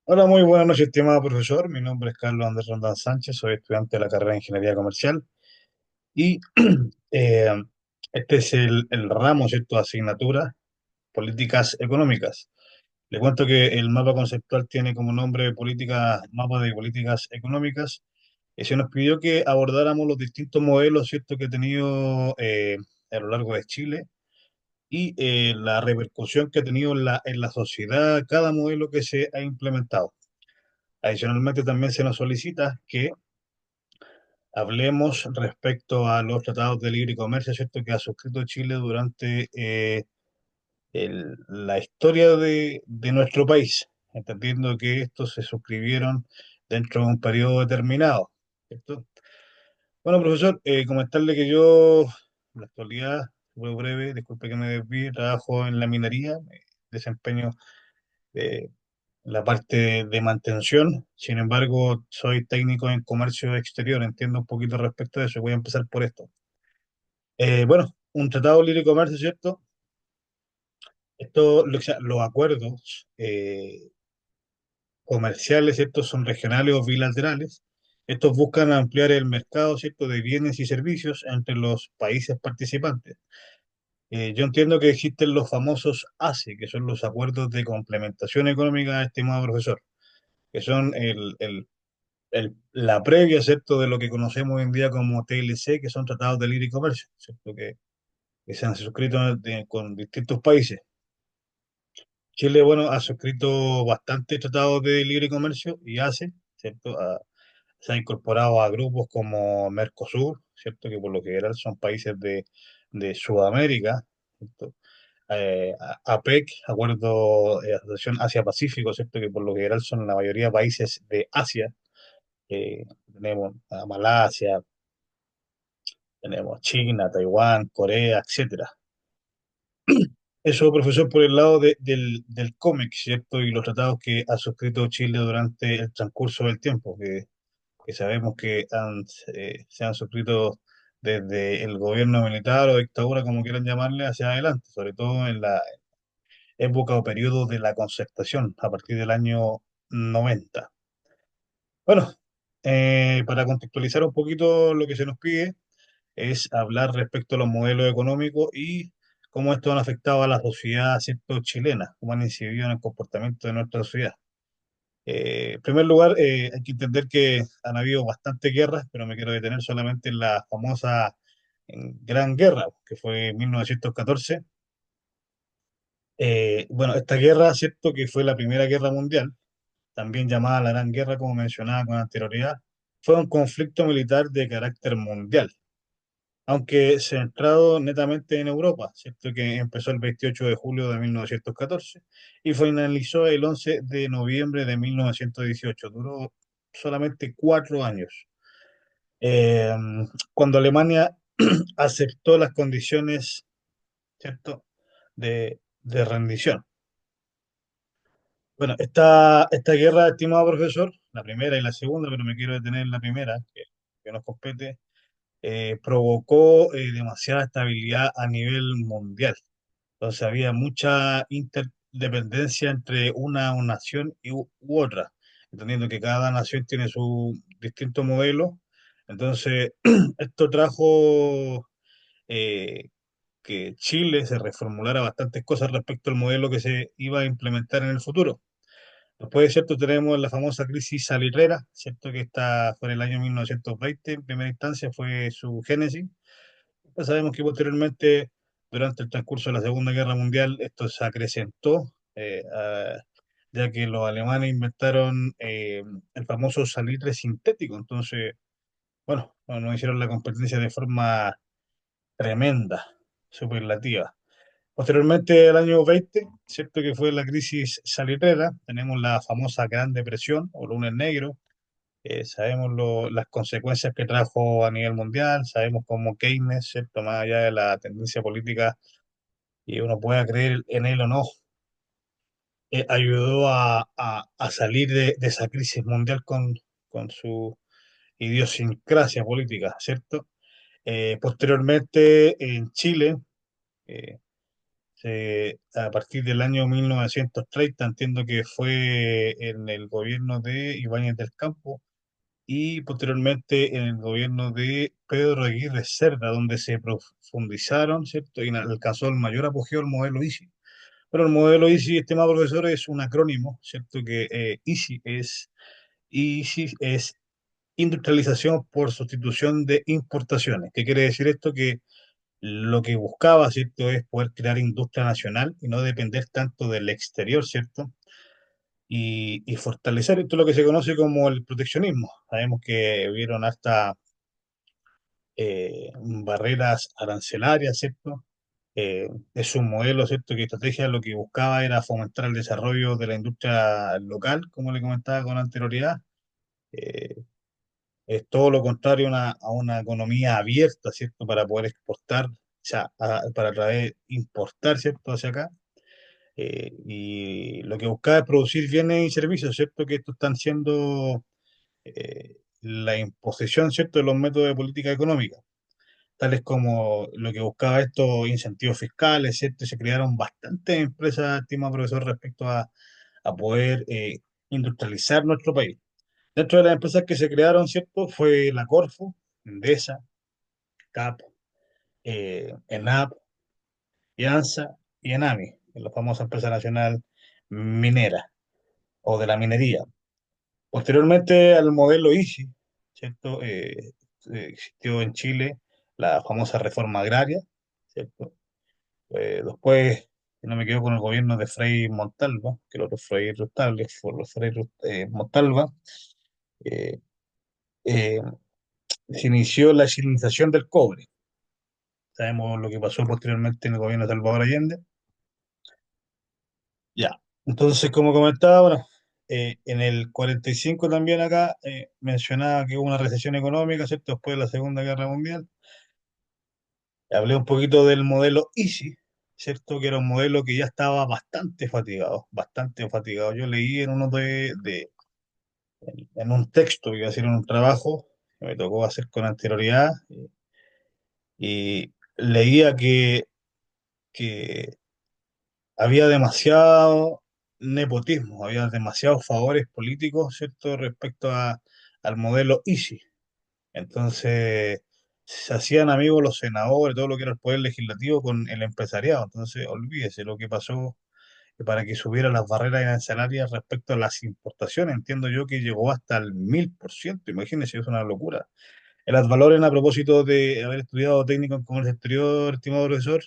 Hola, muy buenas noches, estimado profesor. Mi nombre es Carlos Andrés Rondán Sánchez, soy estudiante de la carrera de Ingeniería Comercial y eh, este es el ramo, ¿cierto?, de asignatura políticas económicas. Le cuento que el mapa conceptual tiene como nombre mapa de políticas económicas y se nos pidió que abordáramos los distintos modelos, ¿cierto?, que ha tenido a lo largo de Chile y la repercusión que ha tenido en la sociedad cada modelo que se ha implementado. Adicionalmente, también se nos solicita que hablemos respecto a los tratados de libre comercio, ¿cierto?, que ha suscrito Chile durante la historia de nuestro país, entendiendo que estos se suscribieron dentro de un periodo determinado, ¿cierto? Bueno, profesor, comentarle que yo, en la actualidad, muy breve, disculpe que me desvíe, trabajo en la minería, desempeño eh, la parte de mantención. Sin embargo, soy técnico en comercio exterior, entiendo un poquito respecto a eso. Voy a empezar por esto. Bueno, un tratado de libre comercio, ¿cierto? O sea, los acuerdos comerciales, ¿cierto? Son regionales o bilaterales. Estos buscan ampliar el mercado, ¿cierto?, de bienes y servicios entre los países participantes. Yo entiendo que existen los famosos ACE, que son los acuerdos de complementación económica, estimado profesor, que son la previa, ¿cierto?, de lo que conocemos hoy en día como TLC, que son tratados de libre comercio, ¿cierto?, que se han suscrito con distintos países. Chile, bueno, ha suscrito bastantes tratados de libre comercio y hace, ¿cierto? Se ha incorporado a grupos como Mercosur, ¿cierto?, que por lo general son países de Sudamérica, ¿cierto? APEC, Acuerdo de Asociación Asia-Pacífico, ¿cierto?, que por lo general son la mayoría países de Asia. Tenemos a Malasia, tenemos China, Taiwán, Corea, etcétera. Eso, profesor, por el lado del cómic, ¿cierto? Y los tratados que ha suscrito Chile durante el transcurso del tiempo, que sabemos que se han suscrito desde el gobierno militar o dictadura, como quieran llamarle, hacia adelante, sobre todo en la época o periodo de la concertación, a partir del año 90. Bueno, para contextualizar un poquito lo que se nos pide, es hablar respecto a los modelos económicos y cómo estos han afectado a la sociedad, ¿cierto?, chilena, cómo han incidido en el comportamiento de nuestra sociedad. En primer lugar, hay que entender que han habido bastantes guerras, pero me quiero detener solamente en la famosa Gran Guerra, que fue en 1914. Bueno, esta guerra, ¿cierto?, que fue la Primera Guerra Mundial, también llamada la Gran Guerra, como mencionaba con anterioridad, fue un conflicto militar de carácter mundial, aunque centrado netamente en Europa, ¿cierto?, que empezó el 28 de julio de 1914 y finalizó el 11 de noviembre de 1918. Duró solamente 4 años. Eh, Cuando Alemania aceptó las condiciones, ¿cierto?, de rendición. Bueno, esta guerra, estimado profesor, la primera y la segunda, pero me quiero detener en la primera, que nos compete, provocó demasiada estabilidad a nivel mundial. Entonces había mucha interdependencia entre una nación u otra, entendiendo que cada nación tiene su distinto modelo. Entonces, esto trajo que Chile se reformulara bastantes cosas respecto al modelo que se iba a implementar en el futuro. Después, ¿cierto? Tenemos la famosa crisis salitrera, ¿cierto? Que esta fue en el año 1920, en primera instancia fue su génesis. Pues sabemos que posteriormente, durante el transcurso de la Segunda Guerra Mundial, esto se acrecentó, ya que los alemanes inventaron el famoso salitre sintético. Entonces, bueno, nos hicieron la competencia de forma tremenda, superlativa. Posteriormente, el año 20, ¿cierto?, que fue la crisis salitrera, tenemos la famosa Gran Depresión o lunes negro. Sabemos las consecuencias que trajo a nivel mundial, sabemos cómo Keynes, ¿cierto?, más allá de la tendencia política y uno pueda creer en él o no, ayudó a salir de esa crisis mundial con su idiosincrasia política, ¿cierto? Posteriormente, en Chile, A partir del año 1930, entiendo que fue en el gobierno de Ibáñez del Campo y posteriormente en el gobierno de Pedro Aguirre Cerda, donde se profundizaron, ¿cierto? Y alcanzó el mayor apogeo el modelo ISI. Pero el modelo ISI, estimado profesor, es un acrónimo, ¿cierto? Que ISI es industrialización por sustitución de importaciones. ¿Qué quiere decir esto? Que lo que buscaba, ¿cierto?, es poder crear industria nacional y no depender tanto del exterior, ¿cierto? Y fortalecer esto lo que se conoce como el proteccionismo. Sabemos que hubieron hasta barreras arancelarias, ¿cierto? Es un modelo, ¿cierto?, que estrategia lo que buscaba era fomentar el desarrollo de la industria local, como le comentaba con anterioridad. Eh, es todo lo contrario a una economía abierta, ¿cierto?, para poder exportar, o sea, para traer, importar, ¿cierto?, hacia acá. Y lo que buscaba es producir bienes y servicios, ¿cierto?, que estos están siendo la imposición, ¿cierto?, de los métodos de política económica, tales como lo que buscaba estos incentivos fiscales, ¿cierto? Se crearon bastantes empresas, estimado profesor, respecto a poder industrializar nuestro país. Dentro de las empresas que se crearon, ¿cierto? Fue la Corfo, Endesa, CAP, ENAP, IANSA y ENAMI, la famosa empresa nacional minera o de la minería. Posteriormente al modelo ISI, ¿cierto? Existió en Chile la famosa reforma agraria, ¿cierto? Después, si no me equivoco, con el gobierno de Frei Montalva, que el otro Frei Rustables, fue los Montalva, eh, eh, se inició la chilenización del cobre. Sabemos lo que pasó posteriormente en el gobierno de Salvador Allende. Ya. Entonces, como comentaba, bueno, en el 45 también acá mencionaba que hubo una recesión económica, ¿cierto? Después de la Segunda Guerra Mundial. Hablé un poquito del modelo Easy, ¿cierto? Que era un modelo que ya estaba bastante fatigado, bastante fatigado. Yo leí en uno en un texto, iba a decir en un trabajo que me tocó hacer con anterioridad, y leía que había demasiado nepotismo, había demasiados favores políticos, ¿cierto? Respecto al modelo Easy. Entonces, se hacían amigos los senadores, todo lo que era el poder legislativo con el empresariado. Entonces, olvídese lo que pasó para que subieran las barreras arancelarias respecto a las importaciones. Entiendo yo que llegó hasta el 1000%. Imagínense, es una locura. El ad valorem, a propósito de haber estudiado técnico en comercio exterior, estimado profesor,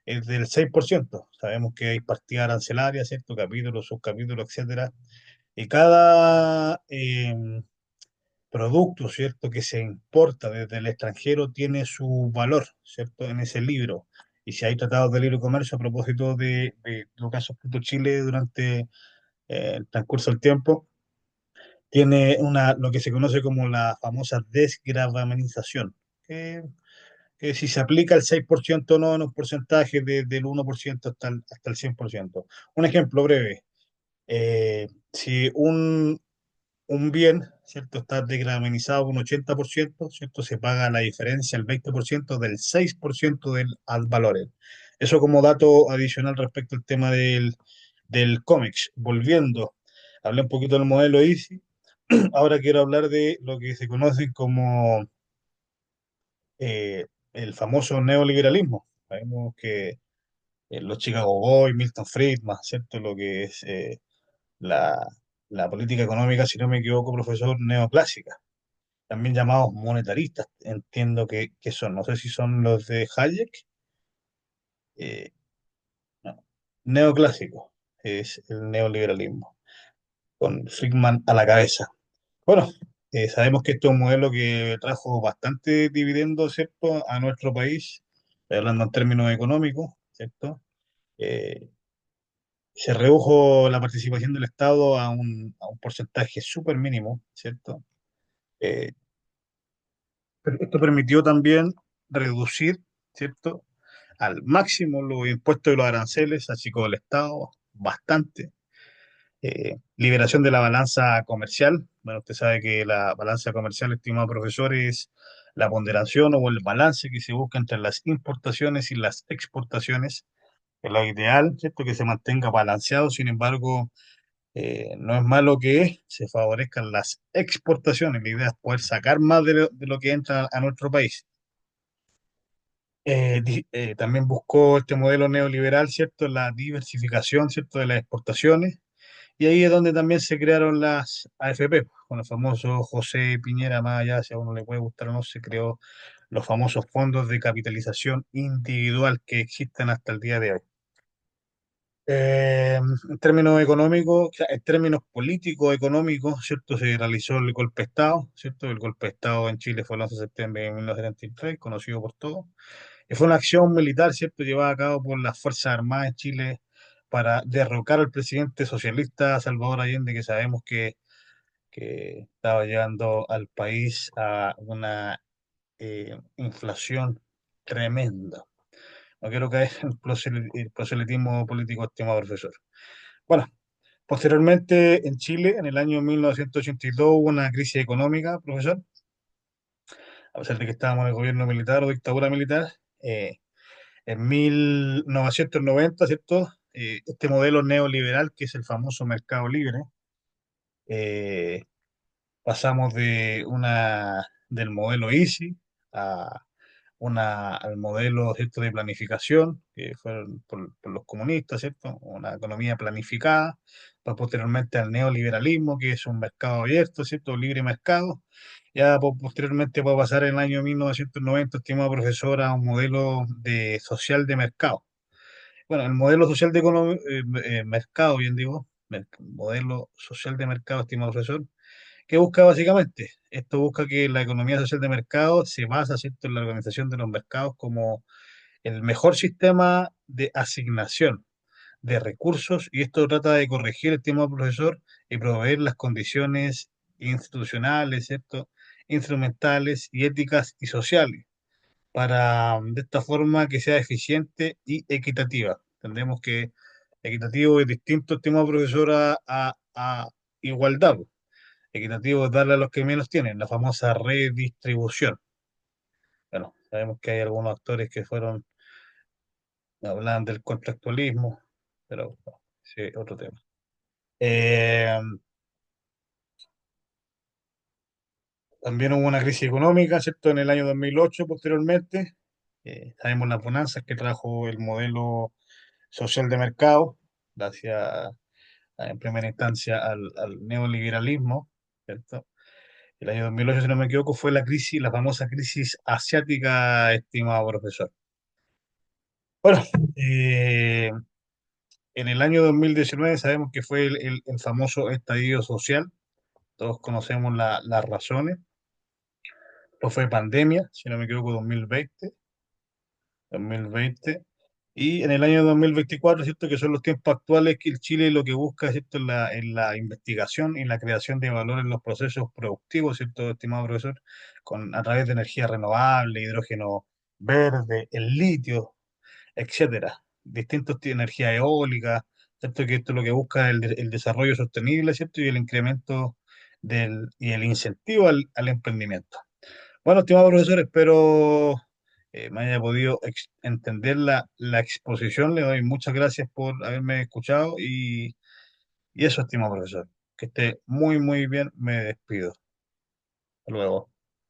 es del 6%. Sabemos que hay partidas arancelarias, ¿cierto? Capítulos, subcapítulos, etcétera. Y cada producto, ¿cierto?, que se importa desde el extranjero tiene su valor, ¿cierto?, en ese libro. Y si hay tratados de libre comercio a propósito de lo que ha suscrito Chile durante el transcurso del tiempo, tiene lo que se conoce como la famosa desgravamenización, que si se aplica el 6% o no en un porcentaje del 1% hasta el 100%. Un ejemplo breve, si un bien, ¿cierto?, está desgramenizado un 80%, ¿cierto? Se paga la diferencia, el 20% del 6% del ad valorem. Eso como dato adicional respecto al tema del cómics. Volviendo, hablé un poquito del modelo Easy. Ahora quiero hablar de lo que se conoce como el famoso neoliberalismo. Sabemos que los Chicago Boys, Milton Friedman, ¿cierto? Lo que es la, la política económica, si no me equivoco, profesor, neoclásica, también llamados monetaristas, entiendo que son, no sé si son los de Hayek, eh, no, neoclásico, es el neoliberalismo, con Friedman a la cabeza. Bueno, sabemos que este es un modelo que trajo bastante dividendo, ¿cierto?, a nuestro país, hablando en términos económicos, ¿cierto? Eh, Se redujo la participación del Estado a un porcentaje súper mínimo, ¿cierto? Eh, pero esto permitió también reducir, ¿cierto?, al máximo los impuestos y los aranceles, así como el Estado, bastante. Liberación de la balanza comercial. Bueno, usted sabe que la balanza comercial, estimado profesor, es la ponderación o el balance que se busca entre las importaciones y las exportaciones. Es lo ideal, ¿cierto? Que se mantenga balanceado, sin embargo, no es malo que se favorezcan las exportaciones. La idea es poder sacar más de lo que entra a nuestro país. También buscó este modelo neoliberal, ¿cierto? La diversificación, ¿cierto? De las exportaciones. Y ahí es donde también se crearon las AFP, con el famoso José Piñera, más allá, si a uno le puede gustar o no, se creó los famosos fondos de capitalización individual que existen hasta el día de hoy. En términos económicos, o sea, en términos políticos, económicos, ¿cierto? Se realizó el golpe de Estado, ¿cierto? El golpe de Estado en Chile fue el 11 de septiembre de 1973, conocido por todos. Y fue una acción militar, ¿cierto? Llevada a cabo por las Fuerzas Armadas de Chile para derrocar al presidente socialista Salvador Allende, que sabemos que estaba llevando al país a una inflación tremenda. No quiero caer en el proselitismo político, estimado profesor. Bueno, posteriormente en Chile, en el año 1982, hubo una crisis económica, profesor, a pesar de que estábamos en el gobierno militar o dictadura militar. En 1990, ¿cierto? Este modelo neoliberal, que es el famoso mercado libre, eh, pasamos del modelo Easy a al modelo, ¿cierto? De planificación, que fueron por los comunistas, ¿cierto? Una economía planificada, para posteriormente al neoliberalismo, que es un mercado abierto, ¿cierto? Libre mercado. Ya posteriormente va a pasar en el año 1990, estimado profesor, a un modelo de social de mercado. Bueno, el modelo social de mercado, bien digo, modelo social de mercado, estimado profesor, ¿qué busca básicamente? Esto busca que la economía social de mercado se basa, ¿cierto?, en la organización de los mercados como el mejor sistema de asignación de recursos, y esto trata de corregir, estimado profesor, y proveer las condiciones institucionales, ¿cierto?, instrumentales y éticas y sociales para de esta forma que sea eficiente y equitativa. Entendemos que equitativo es distinto, estimado profesor, a igualdad. Equitativo es darle a los que menos tienen, la famosa redistribución. Bueno, sabemos que hay algunos actores que hablan del contractualismo, pero bueno, sí, otro tema. Eh, También hubo una crisis económica, ¿cierto? En el año 2008, posteriormente. Sabemos las bonanzas que trajo el modelo social de mercado, gracias en primera instancia al neoliberalismo, ¿cierto? El año 2008, si no me equivoco, fue la crisis, la famosa crisis asiática, estimado profesor. Bueno, eh, en el año 2019 sabemos que fue el famoso estallido social. Todos conocemos las razones. Pues fue pandemia, si no me equivoco, 2020. Y en el año 2024, ¿cierto? Que son los tiempos actuales, que el Chile lo que busca, ¿cierto? En la investigación y en la creación de valor en los procesos productivos, ¿cierto, estimado profesor? A través de energía renovable, hidrógeno verde, el litio, etcétera. Distintos tipos de energía eólica, ¿cierto? Que esto es lo que busca el desarrollo sostenible, ¿cierto? Y el incremento y el incentivo al emprendimiento. Bueno, estimado profesor, espero me haya podido entender la exposición. Le doy muchas gracias por haberme escuchado y eso, estimado profesor. Que esté muy, muy bien. Me despido. Hasta luego.